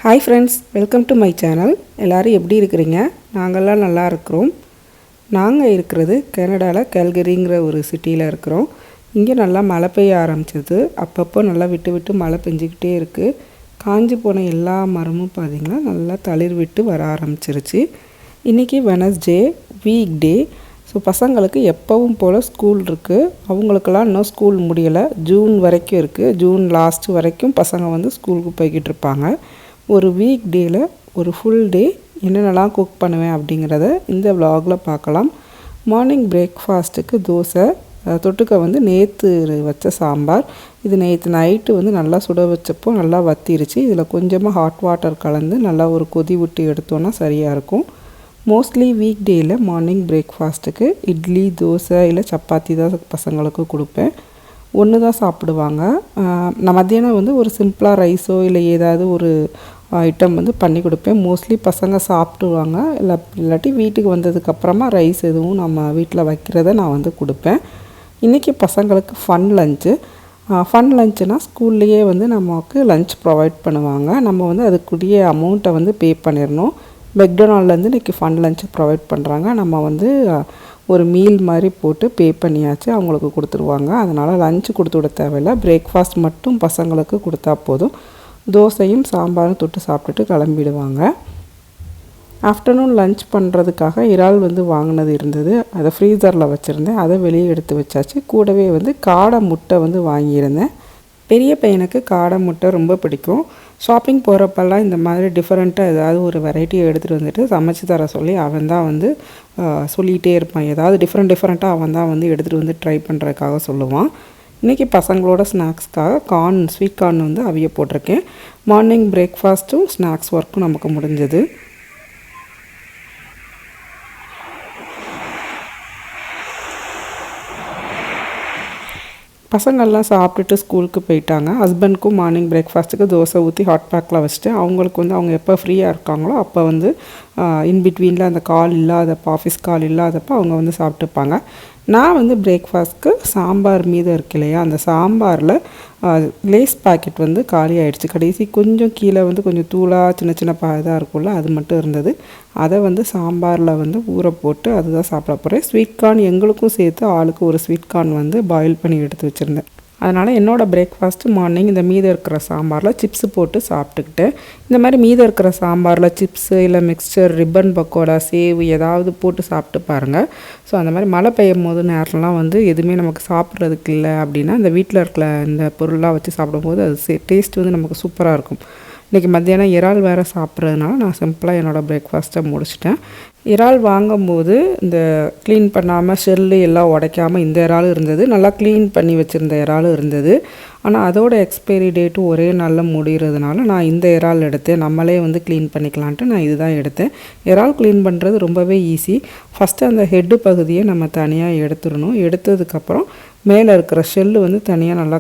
Hi friends, welcome to my channel. எல்லோரும் எப்படி இருக்கிறீங்க? நாங்கள்லாம் நல்லா இருக்கிறோம். நாங்கள் இருக்கிறது கனடாவில் கேல்கரிங்கிற ஒரு சிட்டியில் இருக்கிறோம். இங்கே நல்லா மழை பெய்ய ஆரம்பிச்சது. அப்பப்போ நல்லா விட்டு விட்டு மழை பெஞ்சிக்கிட்டே இருக்குது. காஞ்சி போன எல்லா மரமும் பார்த்திங்கன்னா நல்லா தளிர் விட்டு வர ஆரம்பிச்சிருச்சு. இன்றைக்கி வெனஸ்டே, வீக் டே. ஸோ பசங்களுக்கு எப்பவும் போல் ஸ்கூல் இருக்குது. அவங்களுக்கெல்லாம் இன்னும் ஸ்கூல் முடியலை. ஜூன் வரைக்கும் இருக்குது. ஜூன் லாஸ்ட்டு வரைக்கும் பசங்க ஸ்கூலுக்கு போய்கிட்டு இருப்பாங்க. ஒரு வீக் டேயில் ஒரு ஃபுல் டே என்னென்னலாம் குக் பண்ணுவேன் அப்படிங்கிறத இந்த விலாகில் பார்க்கலாம். மார்னிங் பிரேக்ஃபாஸ்ட்டுக்கு தோசை, தொட்டுக்க நேற்று வச்ச சாம்பார். இது நேற்று நைட்டு நல்லா சுட வச்சப்போ நல்லா வத்திருச்சு. இதில் கொஞ்சமாக ஹாட் வாட்டர் கலந்து நல்லா ஒரு கொதி விட்டு எடுத்தோன்னா சரியாக இருக்கும். மோஸ்ட்லி வீக் டேயில் மார்னிங் பிரேக்ஃபாஸ்ட்டுக்கு இட்லி, தோசை இல்லை சப்பாத்தி தான் பசங்களுக்கு கொடுப்பேன். ஒன்று தான் சாப்பிடுவாங்க. நான் மத்தியானம் ஒரு சிம்பிளாக ரைஸோ இல்லை ஏதாவது ஒரு ஐட்டம் பண்ணி கொடுப்பேன். மோஸ்ட்லி பசங்க சாப்பிடுவாங்க. இல்லாட்டி வீட்டுக்கு வந்ததுக்கப்புறமா ரைஸ் எதுவும் நம்ம வீட்டில் வைக்கிறத நான் கொடுப்பேன். இன்றைக்கி பசங்களுக்கு ஃபன் லஞ்சுனால் ஸ்கூல்லையே நமக்கு லஞ்ச் ப்ரொவைட் பண்ணுவாங்க. நம்ம அதுக்குரிய அமௌண்ட்டை பே பண்ணிடணும். மெக்டொனால்ட்லேருந்து இன்றைக்கி ஃபன் லஞ்ச் ப்ரொவைட் பண்ணுறாங்க. நம்ம ஒரு மீல் மாதிரி போட்டு பே பண்ணியாச்சு, அவங்களுக்கு கொடுத்துருவாங்க. அதனால் லஞ்சு கொடுத்து விட தேவையில்லை. பிரேக்ஃபாஸ்ட் மட்டும் பசங்களுக்கு கொடுத்தா போதும். தோசையும் சாம்பாரும் தொட்டு சாப்பிட்டுட்டு கிளம்பிடுவாங்க. ஆஃப்டர்நூன் லஞ்ச் பண்ணுறதுக்காக இறால் வாங்கினது இருந்தது. அதை ஃப்ரீசரில் வச்சுருந்தேன். அதை வெளியே எடுத்து வச்சாச்சு. கூடவே காடை முட்டை வாங்கியிருந்தேன். பெரிய பையனுக்கு காடை முட்டை ரொம்ப பிடிக்கும். ஷாப்பிங் போகிறப்பெல்லாம் இந்த மாதிரி டிஃப்ரெண்ட்டாக ஏதாவது ஒரு வெரைட்டியை எடுத்துகிட்டு வந்துட்டு சமைச்சு தர சொல்லி அவன் தான் சொல்லிகிட்டே இருப்பான். ஏதாவது டிஃப்ரெண்ட்டாக அவன் தான் எடுத்துகிட்டு ட்ரை பண்ணுறதுக்காக சொல்லுவான். இன்றைக்கி பசங்களோட ஸ்நாக்ஸ்க்காக ஸ்வீட் கார்ன் அவிய போட்டிருக்கேன். மார்னிங் பிரேக்ஃபாஸ்ட்டும் ஸ்நாக்ஸ் ஒர்க்கும் நமக்கு முடிஞ்சது. பசங்கள்லாம் சாப்பிட்டுட்டு ஸ்கூலுக்கு போயிட்டாங்க. ஹஸ்பண்ட்க்கும் மார்னிங் பிரேக்ஃபாஸ்ட்டுக்கு தோசை ஊற்றி ஹாட் பேக்கில் வச்சுட்டு அவங்களுக்கு அவங்க எப்போ ஃப்ரீயாக இருக்காங்களோ அப்போ இன்பிட்வீனில் அந்த கால் இல்லாதப்போ, ஆஃபீஸ் கால் இல்லாதப்போ அவங்க சாப்பிட்டுப்பாங்க. நான் பிரேக்ஃபாஸ்ட்க்கு சாம்பார் மீதம் இருக்கு இல்லையா, அந்த சாம்பாரில் லேஸ் பாக்கெட் காலி ஆகிடுச்சு. கடைசி கொஞ்சம் கீழே கொஞ்சம் தூளாக சின்ன சின்ன இதாக இருக்கும்ல, அது மட்டும் இருந்தது. அதை சாம்பாரில் ஊற போட்டு அதுதான் சாப்பிட போகிறேன். ஸ்வீட் கார்ன் எங்களுக்கும் சேர்த்து ஆளுக்கு ஒரு ஸ்வீட் கார்ன் பாயில் பண்ணி எடுத்து வச்சுருந்தேன். அதனால் என்னோடய பிரேக்ஃபாஸ்ட்டு மார்னிங் இந்த மீதம் இருக்கிற சாம்பாரில் சிப்ஸு போட்டு சாப்பிட்டுக்கிட்டேன். இந்த மாதிரி மீதம் இருக்கிற சாம்பாரில் சிப்ஸு இல்லை மிக்சர், ரிப்பன் பக்கோடா, சேவு ஏதாவது போட்டு சாப்பிட்டு பாருங்கள். ஸோ அந்த மாதிரி மழை பெய்யும் போது நேரம்லாம் எதுவுமே நமக்கு சாப்பிட்றதுக்கு இல்லை அப்படின்னா இந்த வீட்டில் இருக்கிற இந்த பொருள்லாம் வச்சு சாப்பிடும்போது அது டேஸ்ட் நமக்கு சூப்பராக இருக்கும். இன்றைக்கி மத்தியானம் இறால் வேறு சாப்பிட்றதுனால நான் சிம்பிளாக என்னோடய பிரேக்ஃபாஸ்ட்டை முடிச்சிட்டேன். இறால் வாங்கும்போது இந்த க்ளீன் பண்ணாமல் ஷெல்லு எல்லாம் உடைக்காமல் இந்த இறாலும் இருந்தது. நல்லா க்ளீன் பண்ணி வச்சுருந்த இறாலும் இருந்தது. ஆனால் அதோட எக்ஸ்பைரி டேட்டும் ஒரே நாளில் முடிகிறதுனால நான் இந்த இறால் எடுத்தேன். நம்மளே க்ளீன் பண்ணிக்கலான்ட்டு நான் இதுதான் எடுத்தேன். இறால் க்ளீன் பண்ணுறது ரொம்பவே ஈஸி. ஃபஸ்ட்டு அந்த ஹெட்டு பகுதியை நம்ம தனியாக எடுத்துடணும். எடுத்ததுக்கப்புறம் மேலே இருக்கிற ஷெல்லு தனியாக நல்லா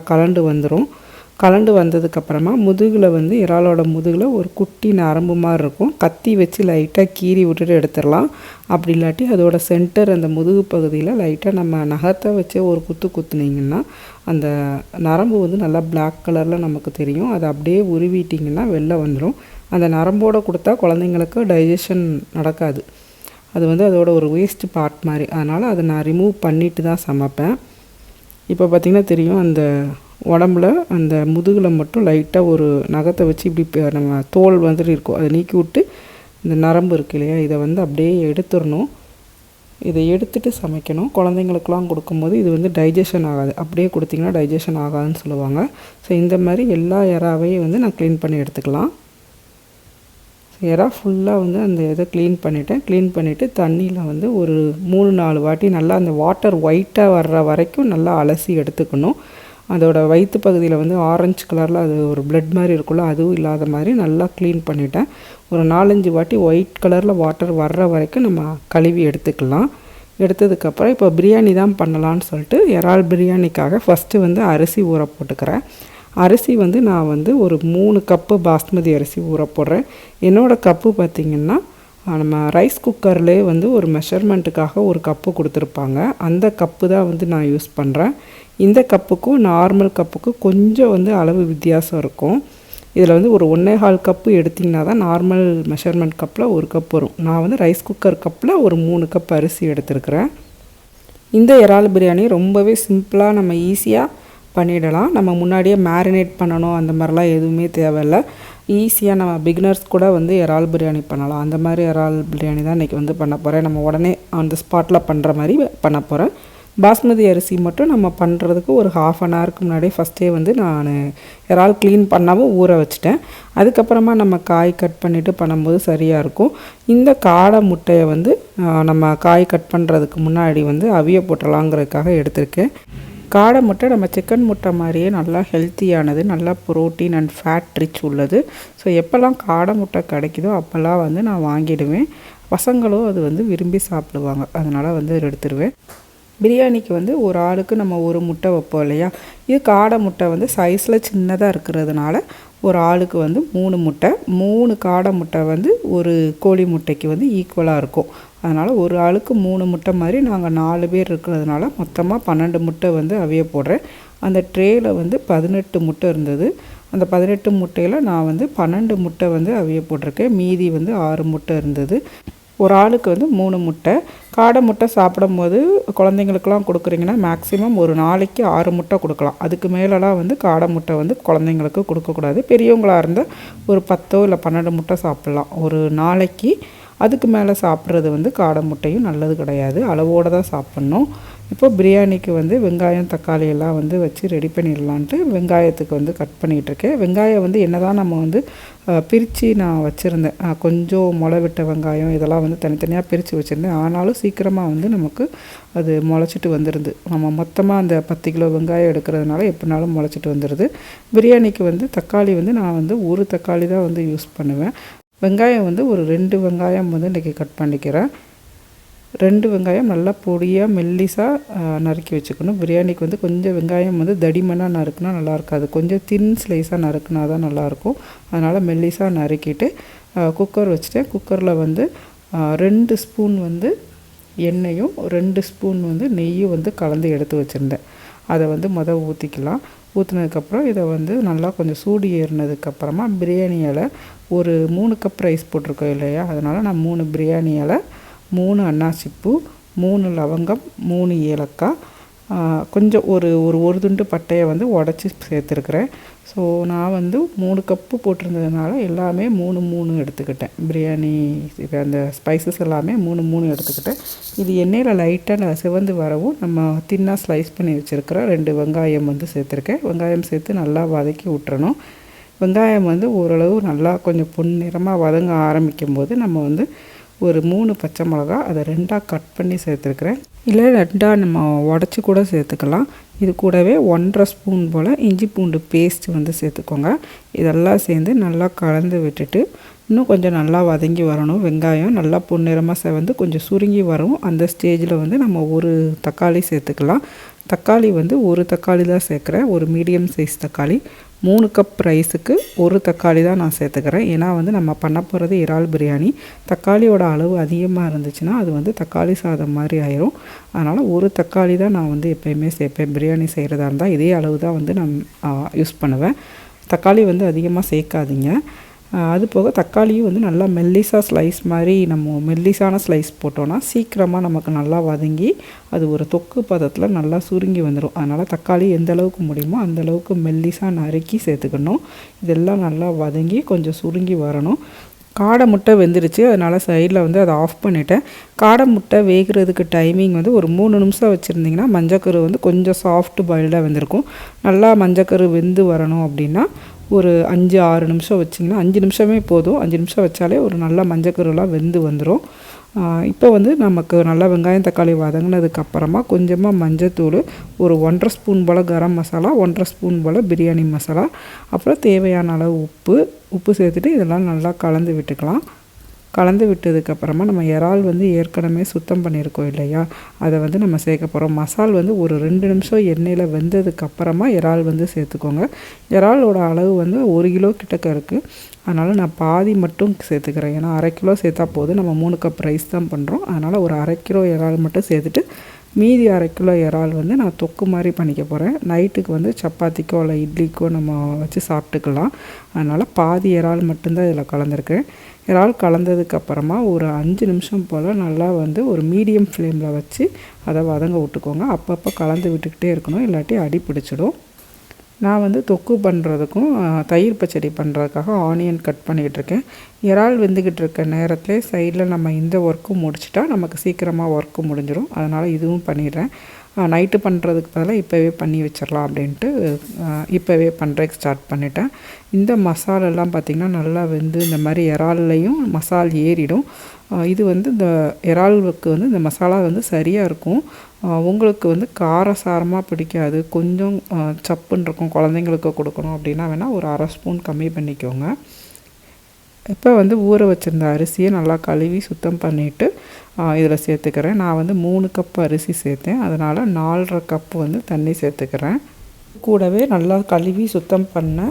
கலண்டு வந்ததுக்கப்புறமா முதுகில் இறாலோட முதுகில் ஒரு குட்டி நரம்பு மாதிரி இருக்கும். கத்தி வச்சு லைட்டாக கீறி விட்டுட்டு எடுத்துடலாம். அப்படி இல்லாட்டி அதோட சென்டர் அந்த முதுகு பகுதியில் லைட்டாக நம்ம நகத்தை வச்சு ஒரு குத்துனீங்கன்னா அந்த நரம்பு நல்லா பிளாக் கலரில் நமக்கு தெரியும். அதை அப்படியே உருவிட்டிங்கன்னா வெளில வந்துடும். அந்த நரம்போடு கொடுத்தா குழந்தைங்களுக்கு டைஜஷன் நடக்காது. அது அதோட ஒரு வேஸ்ட் பார்ட் மாதிரி. அதனால் அதை நான் ரிமூவ் பண்ணிட்டு தான் சமைப்பேன். இப்போ பார்த்திங்கன்னா தெரியும், அந்த உடம்புல அந்த முதுகில் மட்டும் லைட்டாக ஒரு நகத்தை வச்சு இப்படி நம்ம தோல் இருக்கும். அதை நீக்கி விட்டு இந்த நரம்பு இருக்கு இல்லையா, இதை அப்படியே எடுத்துடணும். இதை எடுத்துகிட்டு சமைக்கணும். குழந்தைங்களுக்கெலாம் கொடுக்கும்போது இது டைஜஷன் ஆகாது. அப்படியே கொடுத்திங்கன்னா டைஜஷன் ஆகாதுன்னு சொல்லுவாங்க. ஸோ இந்த மாதிரி எல்லா இறாவையும் நான் க்ளீன் பண்ணி எடுத்துக்கலாம். இறா ஃபுல்லாக அந்த இதை க்ளீன் பண்ணிவிட்டு தண்ணியில் ஒரு 3-4 வாட்டி நல்லா அந்த வாட்டர் ஒயிட்டாக வர்ற வரைக்கும் நல்லா அலசி எடுத்துக்கணும். அதோட வயிற்று பகுதியில் ஆரஞ்சு கலரில் அது ஒரு பிளட் மாதிரி இருக்குல்ல, அதுவும் இல்லாத மாதிரி நல்லா க்ளீன் பண்ணிட்டேன். ஒரு 4-5 வாட்டி ஒயிட் கலரில் வாட்டர் வர்ற வரைக்கும் நம்ம கழுவி எடுத்துக்கலாம். எடுத்ததுக்கப்புறம் இப்போ பிரியாணி தான் பண்ணலான்னு சொல்லிட்டு இறால் பிரியாணிக்காக ஃபஸ்ட்டு அரிசி ஊற போட்டுக்கிறேன். அரிசி நான் ஒரு 3 கப்பு பாஸ்மதி அரிசி ஊற போடுறேன். என்னோடய கப்பு பார்த்திங்கன்னா நம்ம ரைஸ் குக்கர்லேயே ஒரு மெஷர்மெண்ட்டுக்காக ஒரு கப்பு கொடுத்துருப்பாங்க. அந்த கப்பு தான் நான் யூஸ் பண்ணுறேன். இந்த கப்புக்கும் நார்மல் கப்புக்கும் கொஞ்சம் அளவு வித்தியாசம் இருக்கும். இதில் வந்து ஒரு 1.25 கப்பு எடுத்திங்கன்னா தான் நார்மல் மெஷர்மெண்ட் கப்பில் 1 கப் வரும். நான் வந்து ரைஸ் குக்கர் கப்பில் ஒரு 3 கப் அரிசி எடுத்துருக்கிறேன். இந்த இறால் பிரியாணி ரொம்பவே சிம்பிளாக நம்ம ஈஸியாக பண்ணிடலாம். நம்ம முன்னாடியே மேரினேட் பண்ணணும் அந்த மாதிரிலாம் எதுவுமே தேவையில்லை. ஈஸியாக நம்ம பிகினர்ஸ் கூட வந்து இறால் பிரியாணி பண்ணலாம். அந்த மாதிரி இறால் பிரியாணி தான் இன்றைக்கி வந்து பண்ண போகிறேன். நம்ம உடனே அந்த ஸ்பாட்டில் பண்ணுற மாதிரி பண்ண போகிறேன். பாஸ்மதி அரிசி மட்டும் நம்ம பண்ணுறதுக்கு ஒரு 1/2 ஹவருக்கு முன்னாடியே ஃபஸ்ட்டே வந்து நான் இறால் க்ளீன் பண்ணாமல் ஊற வச்சுட்டேன். அதுக்கப்புறமா நம்ம காய் கட் பண்ணிவிட்டு பண்ணும்போது சரியாக இருக்கும். இந்த காடை முட்டையை வந்து நம்ம காய் கட் பண்ணுறதுக்கு முன்னாடி வந்து அவிய போட்டலாங்கிறதுக்காக எடுத்திருக்கேன். காடை முட்டை நம்ம சிக்கன் முட்டை மாதிரியே நல்லா ஹெல்த்தியானது, நல்லா ப்ரோட்டீன் அண்ட் ஃபேட் ரிச் உள்ளது. ஸோ எப்போல்லாம் காடை முட்டை கிடைக்குதோ அப்போல்லாம் வந்து நான் வாங்கிடுவேன். பசங்களும் அது வந்து விரும்பி சாப்பிடுவாங்க, அதனால் வந்து எடுத்துருவேன். பிரியாணிக்கு வந்து ஒரு ஆளுக்கு நம்ம ஒரு முட்டை வைப்போம் இல்லையா, இது காடை முட்டை வந்து சைஸில் சின்னதாக இருக்கிறதுனால ஒரு ஆளுக்கு வந்து 3 முட்டை, 3 காடை முட்டை வந்து ஒரு கோழி முட்டைக்கு வந்து ஈக்குவலாக இருக்கும். அதனால் ஒரு ஆளுக்கு 3 முட்டை மாதிரி நாங்கள் 4 பேர் இருக்கிறதுனால மொத்தமாக 12 முட்டை வந்து அவிய போடுறேன். அந்த ட்ரேயில் வந்து 18 முட்டை இருந்தது. அந்த 18 முட்டையில் நான் வந்து 12 முட்டை வந்து அவிய போட்டிருக்கேன். மீதி வந்து 6 முட்டை இருந்தது. ஒரு ஆளுக்கு வந்து 3 முட்டை. காடை முட்டை சாப்பிடும்போது குழந்தைங்களுக்கெல்லாம் கொடுக்குறீங்கன்னா மேக்ஸிமம் ஒரு நாளைக்கு 6 முட்டை கொடுக்கலாம். அதுக்கு மேலெலாம் வந்து காடை முட்டை வந்து குழந்தைங்களுக்கு கொடுக்கக்கூடாது. பெரியவங்களாக இருந்தால் ஒரு 10 இல்லை 12 முட்டை சாப்பிட்லாம் ஒரு நாளைக்கு. அதுக்கு மேலே சாப்பிட்றது வந்து காடை முட்டையும் நல்லது கிடையாது, அளவோடு தான் சாப்பிட்ணும். இப்போ பிரியாணிக்கு வந்து வெங்காயம் தக்காளி எல்லாம் வந்து வச்சு ரெடி பண்ணிடலான்ட்டு வெங்காயத்துக்கு வந்து கட் பண்ணிகிட்ருக்கேன். வெங்காயம் வந்து என்ன தான் நம்ம வந்து பிரித்து நான் வச்சுருந்தேன், கொஞ்சம் முளை விட்ட வெங்காயம் இதெல்லாம் வந்து தனித்தனியாக பிரித்து வச்சுருந்தேன். ஆனாலும் சீக்கிரமாக வந்து நமக்கு அது முளைச்சிட்டு வந்துடுது. நம்ம மொத்தமாக அந்த 10 கிலோ வெங்காயம் எடுக்கிறதுனால எப்படினாலும் முளைச்சிட்டு வந்துடுது. பிரியாணிக்கு வந்து தக்காளி வந்து நான் வந்து ஒரு தக்காளி தான் வந்து யூஸ் பண்ணுவேன். வெங்காயம் வந்து ஒரு 2 வெங்காயம் வந்து இன்றைக்கி கட் பண்ணிக்கிறேன். 2 வெங்காயம் நல்லா பொடியாக மெல்லிஸாக நறுக்கி வச்சுக்கணும். பிரியாணிக்கு வந்து கொஞ்சம் வெங்காயம் வந்து தடிமனாக நறுக்குனா நல்லா இருக்காது, கொஞ்சம் தின் ஸ்லைஸாக நறுக்குனா தான் நல்லாயிருக்கும். அதனால் மெல்லிஸாக நறுக்கிட்டு குக்கர் வச்சுட்டேன். குக்கரில் வந்து 2 ஸ்பூன் வந்து எண்ணெயும் 2 ஸ்பூன் வந்து நெய்யும் வந்து கலந்து எடுத்து வச்சுருந்தேன். அதை வந்து ஊற்றிக்கலாம். ஊற்றினதுக்கப்புறம் இதை வந்து நல்லா கொஞ்சம் சூடு ஏறினதுக்கப்புறமா பிரியாணி இலை ஒரு 3 கப் ரைஸ் போட்டிருக்கோம் இல்லையா, அதனால் நான் 3 பிரியாணி இலை, 3 அன்னாசிப்பூ, 3 லவங்கம், 3 ஏலக்காய், கொஞ்சம் ஒரு துண்டு பட்டையை வந்து உடச்சி சேர்த்துருக்குறேன். ஸோ நான் வந்து 3 கப்பு போட்டிருந்ததுனால எல்லாமே 3 எடுத்துக்கிட்டேன். பிரியாணி அந்த ஸ்பைசஸ் எல்லாமே 3 எடுத்துக்கிட்டேன். இது எண்ணெயில் லைட்டாக சிவந்து வரவும் நம்ம தின்னாக ஸ்லைஸ் பண்ணி வச்சுருக்கிற 2 வெங்காயம் வந்து சேர்த்துருக்கேன். வெங்காயம் சேர்த்து நல்லா வதக்கி விட்டுறணும். வெங்காயம் வந்து ஓரளவு நல்லா கொஞ்சம் பொன்னிறமாக வதங்க ஆரம்பிக்கும் போது நம்ம வந்து ஒரு 3 பச்சை மிளகா அதை 2ஆக கட் பண்ணி சேர்த்துருக்குறேன். இல்லை 2ஆக நம்ம உடச்சி கூட சேர்த்துக்கலாம். இது கூடவே 1.5 ஸ்பூன் போல் இஞ்சி பூண்டு பேஸ்ட் வந்து சேர்த்துக்கோங்க. இதெல்லாம் சேர்ந்து நல்லா கலந்து விட்டுட்டு இன்னும் கொஞ்சம் நல்லா வதங்கி வரணும். வெங்காயம் நல்லா பொன்னிறமாக செவந்து கொஞ்சம் சுருங்கி வரும். அந்த ஸ்டேஜில் வந்து நம்ம ஒரு தக்காளி சேர்த்துக்கலாம். தக்காளி வந்து ஒரு தக்காளி தான் சேர்க்குறேன், ஒரு மீடியம் சைஸ் தக்காளி. 3 கப் ரைஸுக்கு ஒரு தக்காளி தான் நான் சேர்த்துக்கிறேன். ஏன்னா வந்து நம்ம பண்ண போகிறது இறால் பிரியாணி. தக்காளியோட அளவு அதிகமாக இருந்துச்சுன்னா அது வந்து தக்காளி சாதம் மாதிரி ஆயிரும். அதனால் ஒரு தக்காளி தான் நான் வந்து எப்போயுமே சேர்ப்பேன். பிரியாணி செய்கிறதா இருந்தால் இதே அளவு தான் வந்து நான் யூஸ் பண்ணுவேன். தக்காளி வந்து அதிகமாக சேர்க்காதீங்க. அது போக தக்காளியும் வந்து நல்லா மெல்லிஸாக ஸ்லைஸ் மாதிரி நம்ம மெல்லிஸான ஸ்லைஸ் போட்டோன்னா சீக்கிரமாக நமக்கு நல்லா வதங்கி அது ஒரு தொக்கு பதத்தில் நல்லா சுருங்கி வந்துடும். அதனால் தக்காளி எந்த அளவுக்கு முடியுமோ அந்தளவுக்கு மெல்லிஸாக நறுக்கி சேர்த்துக்கணும். இதெல்லாம் நல்லா வதங்கி கொஞ்சம் சுருங்கி வரணும். காடை முட்டை வெந்துருச்சு, அதனால் சைடில் வந்து அதை ஆஃப் பண்ணிவிட்டேன். காடை முட்டை வேகிறதுக்கு டைமிங் வந்து ஒரு 3 நிமிஷம் வச்சுருந்திங்கன்னா மஞ்சக்கரு வந்து கொஞ்சம் சாஃப்ட் பாயில்டாக வெந்திருக்கும். நல்லா மஞ்சக்கரு வெந்து வரணும் அப்படின்னா ஒரு 5-6 நிமிஷம் வச்சிங்கன்னா 5 நிமிஷமே போதும். 5 நிமிஷம் வச்சாலே ஒரு நல்லா மஞ்சக்கருலாம் வெந்து வந்துடும். இப்போ வந்து நமக்கு நல்லா வெங்காயம் தக்காளி வதங்கினதுக்கப்புறமா கொஞ்சமாக மஞ்சத்தூள், ஒரு 1.5 ஸ்பூன் போல் கரம் மசாலா, 1.5 ஸ்பூன் போல் பிரியாணி மசாலா, அப்புறம் தேவையான அளவு உப்பு சேர்த்துட்டு இதெல்லாம் நல்லா கலந்து விட்டுக்கலாம். கலந்து விட்டதுக்கப்புறமா நம்ம இறால் வந்து ஏற்கனவே சுத்தம் பண்ணியிருக்கோம் இல்லையா, அதை வந்து நம்ம சேர்க்க போகிறோம். மசால் வந்து ஒரு 2 நிமிஷம் எண்ணெயில் வெந்ததுக்கப்புறமா இறால் வந்து சேர்த்துக்கோங்க. இறாலோட அளவு வந்து 1 கிலோ கிட்டக்க இருக்குது. அதனால் நான் பாதி மட்டும் சேர்த்துக்கிறேன். ஏன்னா 1/2 கிலோ சேர்த்தா போதும், நம்ம 3 கப் ரைஸ் தான் பண்ணுறோம். அதனால் ஒரு 1/2 கிலோ இறால் மட்டும் சேர்த்துட்டு மீதி 1/2 கிலோ இறால் வந்து நான் தொக்கு மாதிரி பண்ணிக்க போகிறேன். நைட்டுக்கு வந்து சப்பாத்திக்கோ இல்லை இட்லிக்கோ நம்ம வச்சு சாப்பிட்டுக்கலாம். அதனால் பாதி இறால் மட்டும்தான் இதில் கலந்துருக்கேன். இறால் கலந்ததுக்கப்புறமா ஒரு 5 நிமிஷம் போல் நல்லா வந்து ஒரு மீடியம் ஃப்ளேமில் வச்சு அதை வதங்க விட்டுக்கோங்க. அப்பப்போ கலந்து விட்டுக்கிட்டே இருக்கணும், இல்லாட்டி அடி பிடிச்சிடும். நான் வந்து தொக்கு பண்ணுறதுக்கும் தயிர் பச்சடி பண்ணுறதுக்காக ஆனியன் கட் பண்ணிக்கிட்டு இருக்கேன். இறால் வெந்துக்கிட்டு இருக்க நேரத்தில் சைடில் நம்ம இந்த ஒர்க்கும் முடிச்சிட்டா நமக்கு சீக்கிரமாக ஒர்க்கு முடிஞ்சிடும். அதனால் இதுவும் பண்ணிடுறேன். நைட்டு பண்ணுறதுக்கு பதிலாக இப்போவே பண்ணி வச்சிடலாம் அப்படின்ட்டு இப்போவே பண்ணுறதுக்கு ஸ்டார்ட் பண்ணிட்டேன். இந்த மசாலெல்லாம் பார்த்திங்கன்னா நல்லா வெந்து இந்த மாதிரி இறால்லையும் மசால் ஏறிடும். இது வந்து இந்த இறாலுக்கு வந்து இந்த மசாலா வந்து சரியாக இருக்கும். உங்களுக்கு வந்து காரசாரமாக பிடிக்காது, கொஞ்சம் சப்புன்னு இருக்கும், குழந்தைங்களுக்கு கொடுக்கணும் அப்படின்னா வேணால் ஒரு 1/2 ஸ்பூன் கம்மி பண்ணிக்கோங்க. இப்போ வந்து ஊற வச்சுருந்த அரிசியை நல்லா கழுவி சுத்தம் பண்ணிவிட்டு இதில் சேர்த்துக்கிறேன். நான் வந்து 3 கப் அரிசி சேர்த்தேன், அதனால் 4.5 கப்பு வந்து தண்ணி சேர்த்துக்கிறேன். கூடவே நல்லா கழுவி சுத்தம் பண்ண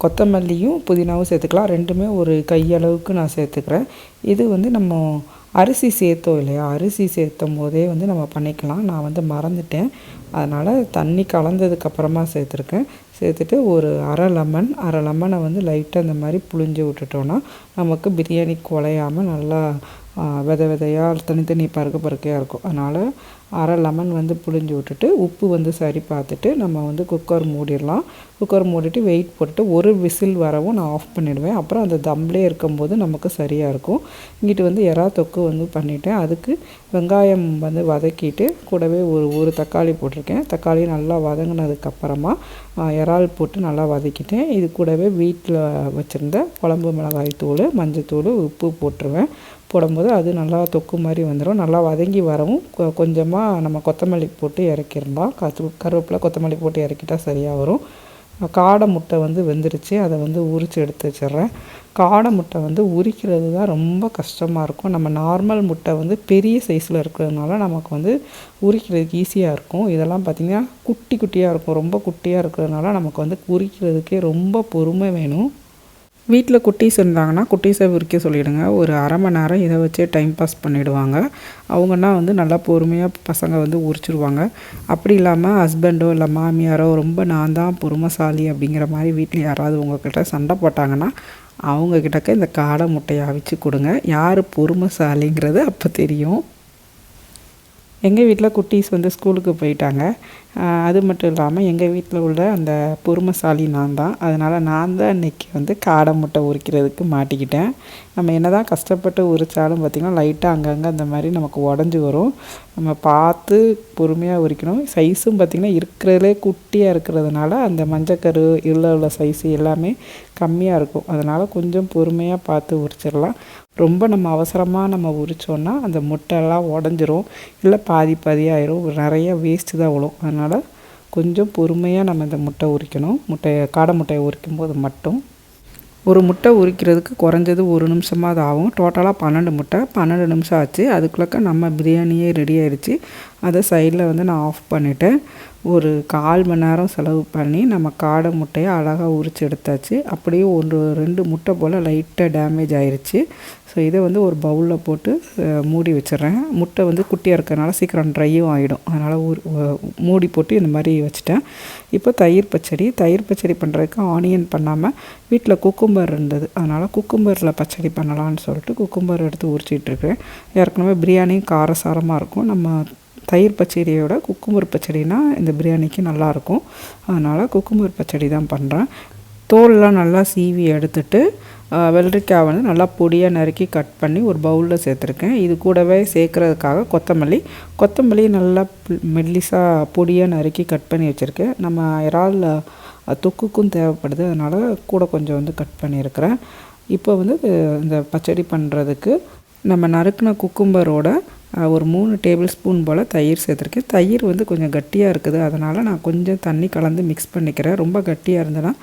கொத்தமல்லியும் புதினாவும் சேர்த்துக்கலாம். ரெண்டுமே ஒரு கையளவுக்கு நான் சேர்த்துக்கிறேன். இது வந்து நம்ம அரிசி சேர்த்தோம் இல்லையா, அரிசி சேர்த்தும் போதே வந்து நம்ம பண்ணிக்கலாம். நான் வந்து மறந்துட்டேன், அதனால் தண்ணி கலந்ததுக்கப்புறமா சேர்த்துருக்கேன். சேர்த்துட்டு ஒரு அரை லெமனை வந்து லைட்டாக இந்த மாதிரி புழிஞ்சு விட்டுட்டோன்னா நமக்கு பிரியாணி குழையாமல் நல்லா விதையாக தனித்தனி பருக்கையாக இருக்கும். அதனால் அரை லெமன் வந்து புழிஞ்சு விட்டுட்டு உப்பு வந்து சரி பார்த்துட்டு நம்ம வந்து குக்கர் மூடிடலாம். குக்கர் மூடிட்டு வெயிட் போட்டு ஒரு விசில் வரவும் நான் ஆஃப் பண்ணிவிடுவேன். அப்புறம் அந்த தம்லேயே இருக்கும்போது நமக்கு சரியாக இருக்கும். இங்கிட்டு வந்து எறா தொக்கு வந்து பண்ணிவிட்டேன். அதுக்கு வெங்காயம் வந்து வதக்கிட்டு கூடவே ஒரு தக்காளி போட்டிருக்கேன். தக்காளி நல்லா வதங்கினதுக்கப்புறமா இறால் போட்டு நல்லா வதக்கிட்டேன். இது கூடவே வீட்டில் வச்சுருந்த குழம்பு மிளகாய் தூள், மஞ்சத்தூள், உப்பு போட்டுருவேன். போடும்போது அது நல்லா தொக்கு மாதிரி வந்துடும். நல்லா வதங்கி வரவும் கொஞ்சமாக நம்ம கொத்தமல்லி போட்டு இறக்கிடலாம். கருவேப்பிலை கொத்தமல்லி போட்டு இறக்கிட்டால் சரியாக வரும். காடை முட்டை வந்து வெந்துருச்சு, அதை வந்து உரித்து எடுத்து வச்சிட்றேன். காடை முட்டை வந்து உரிக்கிறது தான் ரொம்ப கஷ்டமாக இருக்கும். நம்ம நார்மல் முட்டை வந்து பெரிய சைஸில் இருக்கிறதுனால நமக்கு வந்து உரிக்கிறதுக்கு ஈஸியாக இருக்கும். இதெல்லாம் பார்த்திங்கன்னா குட்டி குட்டியாக இருக்கும். ரொம்ப குட்டியாக இருக்கிறதுனால நமக்கு வந்து உரிக்கிறதுக்கே ரொம்ப பொறுமை வேணும். வீட்டில் குட்டீஸ் இருந்தாங்கன்னா குட்டீஸை உரிக்க சொல்லிவிடுங்க. ஒரு 1/2 மணி நேரம் இதை வச்சே டைம் பாஸ் பண்ணிவிடுவாங்க. அவங்கன்னா வந்து நல்லா பொறுமையாக பசங்க வந்து உரிச்சிடுவாங்க. அப்படி இல்லாமல் ஹஸ்பண்டோ இல்லை மாமியாரோ ரொம்ப நான் தான் பொறுமைசாலி அப்படிங்கிற மாதிரி வீட்டில் யாராவது உங்கள்கிட்ட சண்டை போட்டாங்கன்னா அவங்கக்கிட்டக்க இந்த காடை முட்டையை அவிச்சு கொடுங்க. யார் பொறுமைசாலிங்கிறது அப்போ தெரியும். எங்கள் வீட்டில் குட்டீஸ் வந்து ஸ்கூலுக்கு போயிட்டாங்க. அது மட்டும் இல்லாமல் எங்கள் வீட்டில் உள்ள அந்த பொறுமைசாலி நான் தான். அதனால் நான் தான் இன்றைக்கி வந்து காடை முட்டை உரிக்கிறதுக்கு மாட்டிக்கிட்டேன். நம்ம என்ன தான் கஷ்டப்பட்டு உரித்தாலும் பார்த்திங்கன்னா லைட்டாக அங்கங்கே அந்த மாதிரி நமக்கு உடஞ்சி வரும். நம்ம பார்த்து பொறுமையாக உரிக்கணும். சைஸும் பார்த்திங்கன்னா இருக்கிறதுலே குட்டியாக இருக்கிறதுனால அந்த மஞ்சக்கரு உள்ள சைஸு எல்லாமே கம்மியாக இருக்கும். அதனால் கொஞ்சம் பொறுமையாக பார்த்து உரிச்சிடலாம். ரொம்ப நம்ம அவசரமாக நம்ம உரித்தோன்னா அந்த முட்டையெல்லாம் உடஞ்சிரும், இல்லை பாதியாயிரும், நிறைய வேஸ்ட்டு தான் விழும். அதனால் கொஞ்சம் பொறுமையாக நம்ம இந்த முட்டை உரிக்கணும். காடை முட்டையை உரிக்கும் போது மட்டும் ஒரு முட்டை உரிக்கிறதுக்கு குறைஞ்சது 1 நிமிஷமாக அது ஆகும். டோட்டலாக 12 நிமிஷம் ஆச்சு. அதுக்குள்ளே நம்ம பிரியாணியே ரெடி ஆகிடுச்சு. அதை சைடில் வந்து நான் ஆஃப் பண்ணிவிட்டேன். ஒரு 1/4 மணி நேரம் செலவு பண்ணி நம்ம காடை முட்டையை அழகாக உரித்து எடுத்தாச்சு. அப்படியே 2 முட்டை போல் லைட்டாக டேமேஜ் ஆயிடுச்சு. ஸோ இதை வந்து ஒரு பவுலில் போட்டு மூடி வச்சிட்றேன். முட்டை வந்து குட்டியாக இருக்கிறதுனால சீக்கிரம் ட்ரையும் ஆகிடும். அதனால் மூடி போட்டு இந்த மாதிரி வச்சுட்டேன். இப்போ தயிர் பச்சடி பண்ணுறதுக்கு ஆனியன் பண்ணாமல் வீட்டில் குக்கும்பர் இருந்தது. அதனால் குக்கும்பரில் பச்சடி பண்ணலான்னு சொல்லிட்டு குக்கும்பர் எடுத்து உரிச்சிட்ருக்கேன். ஏற்கனவே பிரியாணி காரசாரமாக இருக்கும். நம்ம தயிர் பச்சடியோட குக்கும்பர் பச்சடினா இந்த பிரியாணிக்கு நல்லாயிருக்கும். அதனால் குக்கும்பர் பச்சடி தான் பண்ணுறேன். தோலெலாம் நல்லா சீவி எடுத்துட்டு வெள்ளரிக்காய் வந்து நல்லா பொடியாக நறுக்கி கட் பண்ணி ஒரு பவுலில் சேர்த்துருக்கேன். இது கூடவே சேர்க்குறதுக்காக கொத்தமல்லி நல்லா மெல்லிசாக பொடியாக நறுக்கி கட் பண்ணி வச்சுருக்கேன். நம்ம இறால் தொக்குக்கும் தேவைப்படுது, அதனால் கூட கொஞ்சம் வந்து கட் பண்ணியிருக்கிறேன். இப்போ வந்து இந்த பச்சடி பண்ணுறதுக்கு நம்ம நறுக்கின குக்கும்பரோட ஒரு 3 டேபிள் ஸ்பூன் போல் தயிர் சேர்த்துருக்கேன். தயிர் வந்து கொஞ்சம் கட்டியாக இருக்குது, அதனால் நான் கொஞ்சம் தண்ணி கலந்து மிக்ஸ் பண்ணிக்கிறேன். ரொம்ப கட்டியாக இருந்ததுன்னா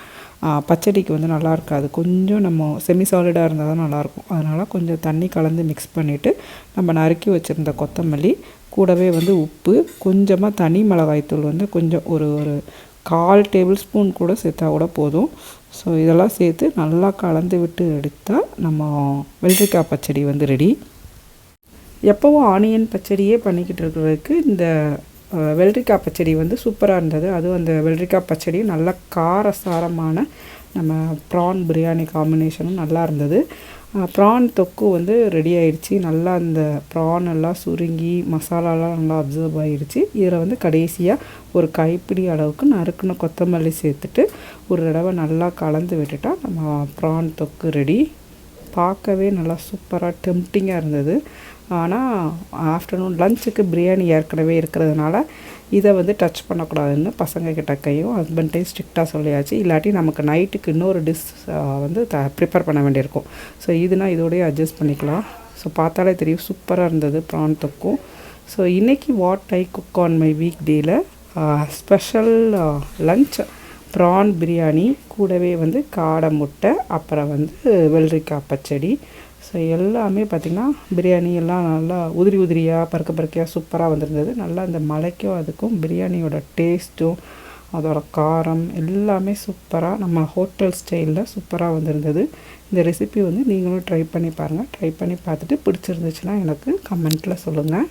பச்சடிக்கு வந்து நல்லா இருக்காது. கொஞ்சம் நம்ம செமி சாலிடாக இருந்தால் தான் நல்லாயிருக்கும். அதனால் கொஞ்சம் தண்ணி கலந்து மிக்ஸ் பண்ணிவிட்டு நம்ம நறுக்கி வச்சுருந்த கொத்தமல்லி கூடவே வந்து உப்பு, கொஞ்சமாக தனி மிளகாய்த்தூள் வந்து கொஞ்சம் ஒரு 1/4 டேபிள் ஸ்பூன் கூட சேர்த்தா கூட போதும். ஸோ இதெல்லாம் சேர்த்து நல்லா கலந்து விட்டு எடுத்தால் நம்ம வெள்ளரிக்காய் பச்சடி வந்து ரெடி. எப்போவும் ஆனியன் பச்சடியே பண்ணிக்கிட்டு இருக்கிறதுக்கு இந்த வெள்ளரிக்காய் பச்சடி வந்து சூப்பராக இருந்தது. அதுவும் அந்த வெள்ளரிக்காய் பச்சடி நல்ல காரசாரமான நம்ம ப்ரான் பிரியாணி காம்பினேஷனும் நல்லா இருந்தது. ப்ரான் தொக்கு வந்து ரெடி ஆயிடுச்சு. நல்லா அந்த ப்ரான் எல்லாம் சுருங்கி மசாலாலாம் நல்லா அப்சர்வ் ஆகிடுச்சு. இதில் வந்து கடைசியாக ஒரு கைப்பிடி அளவுக்கு நறுக்குன்னு கொத்தமல்லி சேர்த்துட்டு ஒரு தடவை நல்லா கலந்து விட்டுட்டா நம்ம ப்ரான் தொக்கு ரெடி. பார்க்கவே நல்லா சூப்பராக டெம்ப்டிங்காக இருந்தது. ஆனால் ஆஃப்டர்நூன் லஞ்சுக்கு பிரியாணி ஏற்கனவே இருக்கிறதுனால இதை வந்து டச் பண்ணக்கூடாதுன்னு பசங்கக்கிட்ட கையும் ஹஸ்பண்ட்டையும் ஸ்ட்ரிக்டாக சொல்லியாச்சு. இல்லாட்டி நமக்கு நைட்டுக்கு இன்னொரு டிஷ் வந்து ப்ரிப்பேர் பண்ண வேண்டியிருக்கும். ஸோ இதுனா இதோடய அட்ஜஸ்ட் பண்ணிக்கலாம். ஸோ பார்த்தாலே தெரியும் சூப்பராக இருந்தது ப்ரான் தொக்கும். ஸோ இன்றைக்கி what I cook on my week டேயில் ஸ்பெஷல் லஞ்ச் ப்ரான் பிரியாணி, கூடவே வந்து காடை முட்டை, அப்புறம் வந்து வெள்ளரிக்காய் பச்சடி. ஸோ எல்லாமே பார்த்திங்கன்னா பிரியாணி எல்லாம் நல்லா உதிரி உதிரியாக பறக்கையாக சூப்பராக வந்திருந்தது. நல்லா இந்த மலைக்கும் அதுக்கும் பிரியாணியோட டேஸ்ட்டும் அதோட காரம் எல்லாமே சூப்பராக நம்ம ஹோட்டல் ஸ்டைலில் சூப்பராக வந்திருந்தது. இந்த ரெசிபி வந்து நீங்களும் ட்ரை பண்ணி பாருங்கள். ட்ரை பண்ணி பார்த்துட்டு பிடிச்சிருந்துச்சுன்னா எனக்கு கமெண்ட்டில் சொல்லுங்கள்.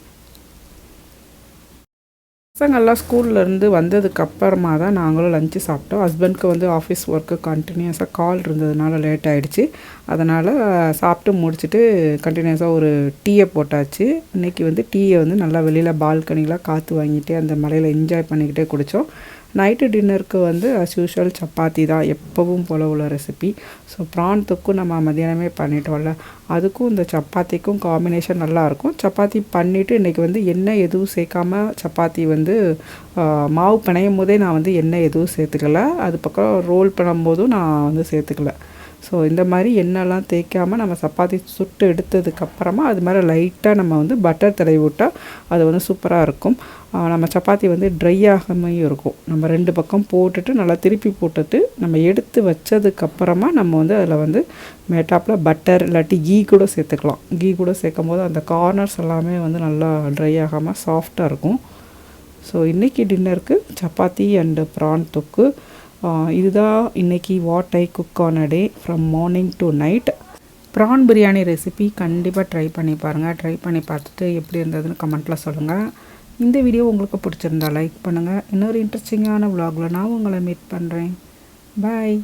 பசங்கள்லாம் ஸ்கூல்லேருந்து வந்ததுக்கப்புறமா தான் நாங்களும் லஞ்சு சாப்பிட்டோம். ஹஸ்பண்ட்க்கு வந்து ஆஃபீஸ் ஒர்க்கு கண்டினியூஸாக கால் இருந்ததுனால லேட் ஆகிடுச்சு. அதனால் சாப்பிட்டு முடிச்சுட்டு கண்டினியூஸாக ஒரு டீயை போட்டாச்சு. இன்றைக்கி வந்து டீயை வந்து நல்லா வெளியில் பால்கனியில் காற்று வாங்கிட்டே அந்த மலையில் என்ஜாய் பண்ணிக்கிட்டே குடித்தோம். நைட்டு டின்னருக்கு வந்து அஸ் யூஷுவல் சப்பாத்தி தான், எப்போவும் போல் உள்ள ரெசிபி. ஸோ ப்ரான் தொக்கும் நம்ம மதியானமே பண்ணிட்டோம்ல, அதுக்கும் இந்த சப்பாத்திக்கும் காம்பினேஷன் நல்லாயிருக்கும். சப்பாத்தி பண்ணிவிட்டு இன்றைக்கி வந்து எண்ணெய் எதுவும் சேர்க்காம சப்பாத்தி வந்து மாவு பிணையும் போதே நான் வந்து எண்ணெய் எதுவும் சேர்த்துக்கல. அது பக்கம் ரோல் பண்ணும்போதும் நான் வந்து சேர்த்துக்கல. ஸோ இந்த மாதிரி எண்ணெய்லாம் தேய்க்காமல் நம்ம சப்பாத்தி சுட்டு எடுத்ததுக்கப்புறமா அது மாதிரி லைட்டாக நம்ம வந்து பட்டர் தடவி விட்டால் அது வந்து சூப்பராக இருக்கும். நம்ம சப்பாத்தி வந்து ட்ரை ஆகாமையும் இருக்கும். நம்ம 2 பக்கம் போட்டுட்டு நல்லா திருப்பி போட்டுட்டு நம்ம எடுத்து வச்சதுக்கப்புறமா நம்ம வந்து அதில் வந்து மேட்டாப்பில் பட்டர் இல்லாட்டி கீ கூட சேர்த்துக்கலாம். கீ கூட சேர்க்கும் போது அந்த கார்னர்ஸ் எல்லாமே வந்து நல்லா ட்ரை ஆகாமல் சாஃப்டாக இருக்கும். ஸோ இன்றைக்கி டின்னருக்கு சப்பாத்தி அண்டு ப்ரான் தொக்கு. இதுதான் இன்றைக்கி what I cook on a day from morning to night. Prawn biryani recipe கண்டிப்பாக ட்ரை பண்ணி பாருங்கள். ட்ரை பண்ணி பார்த்துட்டு எப்படி இருந்ததுன்னு கமெண்ட்டில் சொல்லுங்கள். இந்த வீடியோ உங்களுக்கு பிடிச்சிருந்தா லைக் பண்ணுங்கள். இன்னொரு இன்ட்ரெஸ்டிங்கான விலாகில் நான் உங்களை மீட் பண்ணுறேன். பாய்.